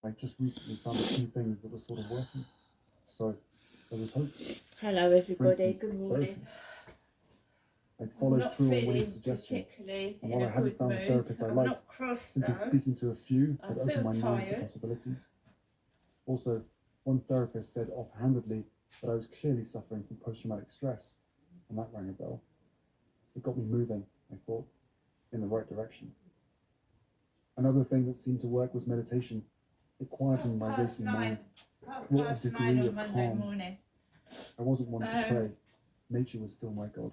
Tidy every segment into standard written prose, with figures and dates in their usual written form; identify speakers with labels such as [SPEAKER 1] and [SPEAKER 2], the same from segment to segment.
[SPEAKER 1] I just recently found a few things that were sort of working. So there was hope.
[SPEAKER 2] Hello,
[SPEAKER 1] For
[SPEAKER 2] everybody.
[SPEAKER 1] instance,
[SPEAKER 2] Good morning.
[SPEAKER 1] therapy. I'd
[SPEAKER 2] I'm
[SPEAKER 1] followed
[SPEAKER 2] not
[SPEAKER 1] through on Willie's
[SPEAKER 2] feeling
[SPEAKER 1] suggestion,
[SPEAKER 2] particularly
[SPEAKER 1] and
[SPEAKER 2] in
[SPEAKER 1] while
[SPEAKER 2] a
[SPEAKER 1] I hadn't
[SPEAKER 2] good
[SPEAKER 1] found the
[SPEAKER 2] mood.
[SPEAKER 1] therapist I
[SPEAKER 2] I'm
[SPEAKER 1] liked,
[SPEAKER 2] not cross
[SPEAKER 1] simply
[SPEAKER 2] though.
[SPEAKER 1] speaking to a few
[SPEAKER 2] I
[SPEAKER 1] had opened
[SPEAKER 2] feel
[SPEAKER 1] my mind to
[SPEAKER 2] tired.
[SPEAKER 1] possibilities. Also, one therapist said offhandedly that I was clearly suffering from post-traumatic stress, and that rang a bell. It got me moving, I thought, in the right direction. Another thing that seemed to work was meditation. It quietened my racing mind, brought a degree
[SPEAKER 2] on
[SPEAKER 1] of
[SPEAKER 2] Monday
[SPEAKER 1] calm.
[SPEAKER 2] morning.
[SPEAKER 1] I wasn't one to pray. Nature was still my God.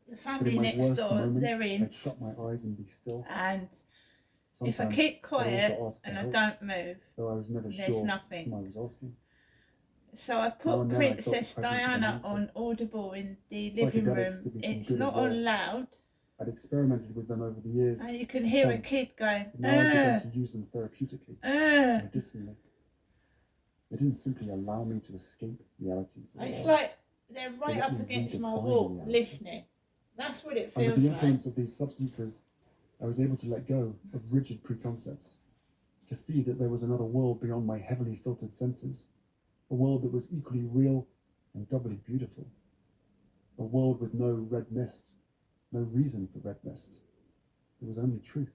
[SPEAKER 2] The
[SPEAKER 1] But
[SPEAKER 2] family
[SPEAKER 1] in my
[SPEAKER 2] next
[SPEAKER 1] worst
[SPEAKER 2] door,
[SPEAKER 1] moments,
[SPEAKER 2] they're in,
[SPEAKER 1] I'd shut my eyes and be still.
[SPEAKER 2] and if I
[SPEAKER 1] Sometimes
[SPEAKER 2] keep
[SPEAKER 1] I'd
[SPEAKER 2] quiet
[SPEAKER 1] also ask for
[SPEAKER 2] and I
[SPEAKER 1] help,
[SPEAKER 2] don't move,
[SPEAKER 1] though I was never
[SPEAKER 2] there's
[SPEAKER 1] sure
[SPEAKER 2] nothing.
[SPEAKER 1] whom I was asking.
[SPEAKER 2] So I've
[SPEAKER 1] Now
[SPEAKER 2] put
[SPEAKER 1] and then I felt the
[SPEAKER 2] Princess
[SPEAKER 1] presence of an
[SPEAKER 2] Diana
[SPEAKER 1] answer.
[SPEAKER 2] on Audible in the living
[SPEAKER 1] Psychedelics
[SPEAKER 2] room.
[SPEAKER 1] did me some
[SPEAKER 2] It's
[SPEAKER 1] good
[SPEAKER 2] not
[SPEAKER 1] as well.
[SPEAKER 2] on loud,
[SPEAKER 1] I'd experimented with them over the years,
[SPEAKER 2] and you can
[SPEAKER 1] for
[SPEAKER 2] hear a
[SPEAKER 1] fun,
[SPEAKER 2] kid going,
[SPEAKER 1] but now I'd begun to use them therapeutically, medicinally. They didn't simply allow me to escape reality for a
[SPEAKER 2] It's
[SPEAKER 1] while.
[SPEAKER 2] like they're
[SPEAKER 1] They
[SPEAKER 2] right
[SPEAKER 1] let
[SPEAKER 2] up
[SPEAKER 1] me
[SPEAKER 2] against my
[SPEAKER 1] redefine
[SPEAKER 2] wall,
[SPEAKER 1] reality.
[SPEAKER 2] listening. That's what it
[SPEAKER 1] Under
[SPEAKER 2] feels
[SPEAKER 1] the
[SPEAKER 2] like.
[SPEAKER 1] influence of these substances, I was able to let go of rigid preconcepts, to see that there was another world beyond my heavily filtered senses, a world that was equally real and doubly beautiful, a world with no red mist, no reason for red mist. There was only truth.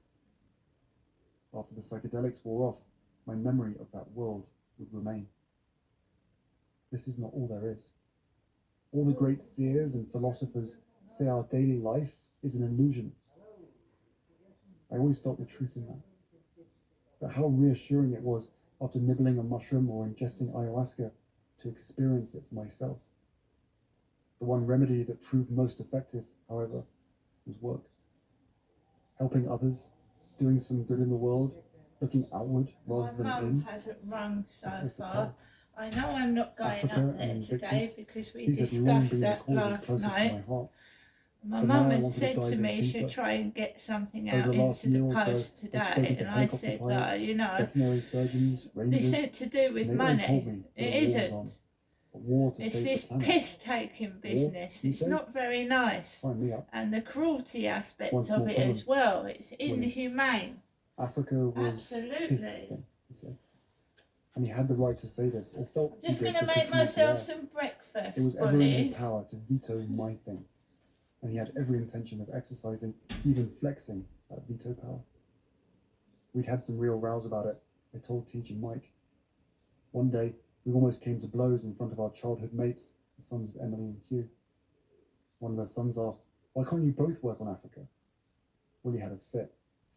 [SPEAKER 1] After the psychedelics wore off, my memory of that world would remain. This is not all there is. All the great seers and philosophers say our daily life is an illusion. I always felt the truth in that. But how reassuring it was after nibbling a mushroom or ingesting ayahuasca to experience it for myself. The one remedy that proved most effective, however, was work. Helping others, doing some good in the world, looking outward rather than
[SPEAKER 2] My mum
[SPEAKER 1] in.
[SPEAKER 2] hasn't rung so
[SPEAKER 1] That was the
[SPEAKER 2] far.
[SPEAKER 1] path.
[SPEAKER 2] I know I'm not going
[SPEAKER 1] Africa
[SPEAKER 2] up there
[SPEAKER 1] and
[SPEAKER 2] today
[SPEAKER 1] Invictus,
[SPEAKER 2] because we
[SPEAKER 1] these had long
[SPEAKER 2] discussed
[SPEAKER 1] been the
[SPEAKER 2] that
[SPEAKER 1] causes
[SPEAKER 2] last
[SPEAKER 1] closest to
[SPEAKER 2] night.
[SPEAKER 1] my heart.
[SPEAKER 2] My
[SPEAKER 1] But
[SPEAKER 2] mum
[SPEAKER 1] now I
[SPEAKER 2] had
[SPEAKER 1] wanted to
[SPEAKER 2] said to
[SPEAKER 1] dive in
[SPEAKER 2] me she'd
[SPEAKER 1] deeper.
[SPEAKER 2] try and get something
[SPEAKER 1] Over
[SPEAKER 2] out
[SPEAKER 1] the last
[SPEAKER 2] into the
[SPEAKER 1] year or so,
[SPEAKER 2] post
[SPEAKER 1] I'd
[SPEAKER 2] today,
[SPEAKER 1] spoken to
[SPEAKER 2] and I
[SPEAKER 1] helicopter
[SPEAKER 2] said
[SPEAKER 1] pilots,
[SPEAKER 2] that, you know,
[SPEAKER 1] veterinary surgeons,
[SPEAKER 2] this
[SPEAKER 1] rangers,
[SPEAKER 2] ain't to do with
[SPEAKER 1] and they all told
[SPEAKER 2] money.
[SPEAKER 1] me that
[SPEAKER 2] It
[SPEAKER 1] a war's
[SPEAKER 2] isn't.
[SPEAKER 1] on. A war to
[SPEAKER 2] It's
[SPEAKER 1] save
[SPEAKER 2] this
[SPEAKER 1] the planet.
[SPEAKER 2] piss-taking business.
[SPEAKER 1] you
[SPEAKER 2] It's
[SPEAKER 1] say?
[SPEAKER 2] not very nice.
[SPEAKER 1] Sign me up.
[SPEAKER 2] And the cruelty aspect
[SPEAKER 1] One
[SPEAKER 2] of
[SPEAKER 1] small
[SPEAKER 2] it
[SPEAKER 1] problem.
[SPEAKER 2] as well. It's
[SPEAKER 1] Willie.
[SPEAKER 2] inhumane.
[SPEAKER 1] Africa was
[SPEAKER 2] Absolutely.
[SPEAKER 1] his thing, he said. And he had the right to say this, or felt
[SPEAKER 2] I'm just
[SPEAKER 1] he
[SPEAKER 2] going
[SPEAKER 1] did
[SPEAKER 2] to
[SPEAKER 1] because
[SPEAKER 2] make
[SPEAKER 1] he was
[SPEAKER 2] myself
[SPEAKER 1] there.
[SPEAKER 2] some breakfast,
[SPEAKER 1] It was ever in his
[SPEAKER 2] bullies.
[SPEAKER 1] power to veto my thing, and he had every intention of exercising, even flexing, that veto power. We'd had some real rows about it, I told Teach and Mike. One day, we almost came to blows in front of our childhood mates, the sons of Emily and Hugh. One of the sons asked, "Why can't you both work on Africa?" Willie had a fit,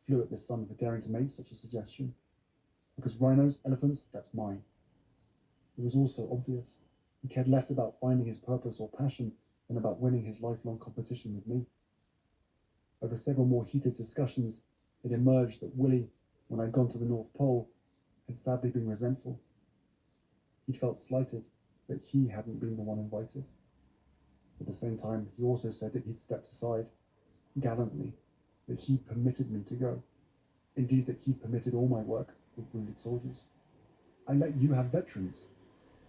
[SPEAKER 1] flew at this son for daring to make such a suggestion. Because rhinos, elephants, that's mine. It was also obvious. He cared less about finding his purpose or passion than about winning his lifelong competition with me. Over several more heated discussions, it emerged that Willie, when I'd gone to the North Pole, had sadly been resentful. He'd felt slighted that he hadn't been the one invited. At the same time, he also said that he'd stepped aside, gallantly, that he'd permitted me to go. Indeed, that he'd permitted all my work with wounded soldiers. I let you have veterans.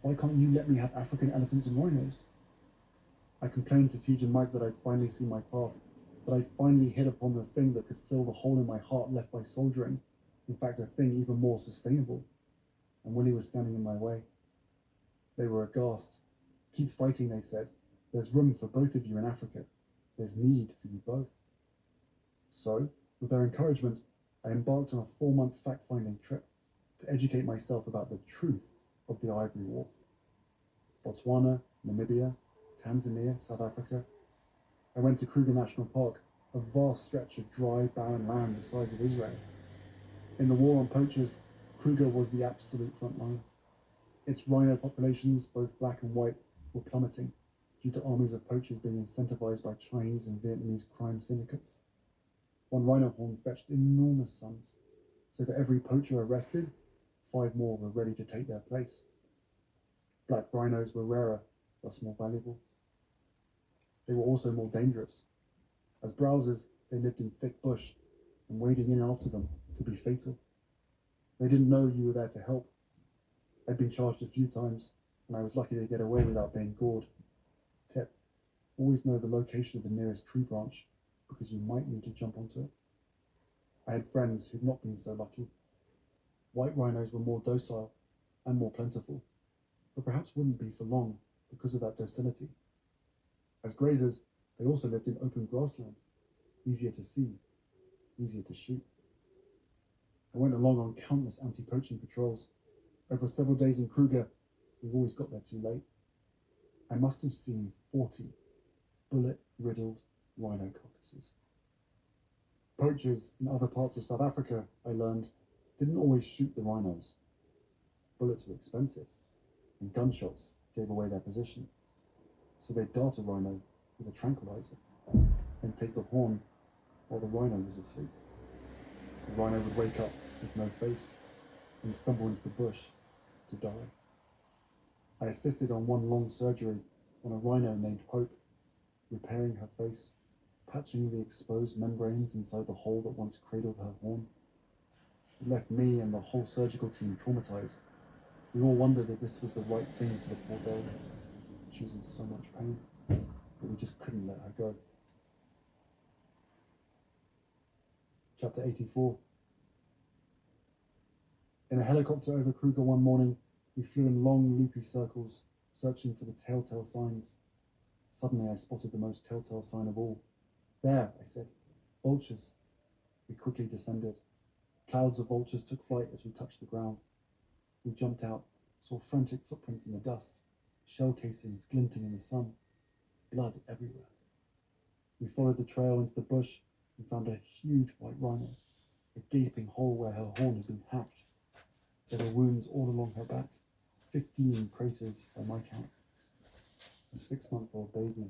[SPEAKER 1] Why can't you let me have African elephants and rhinos? I complained to Tej and Mike that I'd finally seen my path, that I'd finally hit upon the thing that could fill the hole in my heart left by soldiering, in fact a thing even more sustainable. And Willie was standing in my way. They were aghast. Keep fighting, they said. There's room for both of you in Africa. There's need for you both. So, with their encouragement, I embarked on a 4-month fact-finding trip to educate myself about the truth of the Ivory War. Botswana, Namibia, Tanzania, South Africa. I went to Kruger National Park, a vast stretch of dry, barren land the size of Israel. In the war on poachers, Kruger was the absolute front line. Its rhino populations, both black and white, were plummeting due to armies of poachers being incentivized by Chinese and Vietnamese crime syndicates. One rhino horn fetched enormous sums, so for every poacher arrested, 5 more were ready to take their place. Black rhinos were rarer, thus more valuable. They were also more dangerous. As browsers, they lived in thick bush, and wading in after them could be fatal. They didn't know you were there to help. I'd been charged a few times, and I was lucky to get away without being gored. Tip: always know the location of the nearest tree branch, because you might need to jump onto it. I had friends who'd not been so lucky. White rhinos were more docile and more plentiful, but perhaps wouldn't be for long because of that docility. As grazers, they also lived in open grassland, easier to see, easier to shoot. I went along on countless anti-poaching patrols. Over several days in Kruger, we always got there too late. I must have seen 40 bullet-riddled rhino carcasses. Poachers in other parts of South Africa, I learned, didn't always shoot the rhinos. Bullets were expensive, and gunshots gave away their position. So they'd dart a rhino with a tranquilizer, then take the horn while the rhino was asleep. The rhino would wake up with no face and stumble into the bush to die. I assisted on one long surgery on a rhino named Hope, repairing her face, patching the exposed membranes inside the hole that once cradled her horn. It left me and the whole surgical team traumatized. We all wondered if this was the right thing for the poor dog. She was in so much pain, but we just couldn't let her go. Chapter 84. In a helicopter over Kruger one morning, we flew in long, loopy circles, searching for the telltale signs. Suddenly I spotted the most telltale sign of all. There, I said. Vultures. We quickly descended. Clouds of vultures took flight as we touched the ground. We jumped out, saw frantic footprints in the dust, shell casings glinting in the sun, blood everywhere. We followed the trail into the bush and found a huge white rhino, a gaping hole where her horn had been hacked. There were wounds all along her back, 15 craters by my count. A 6-month-old baby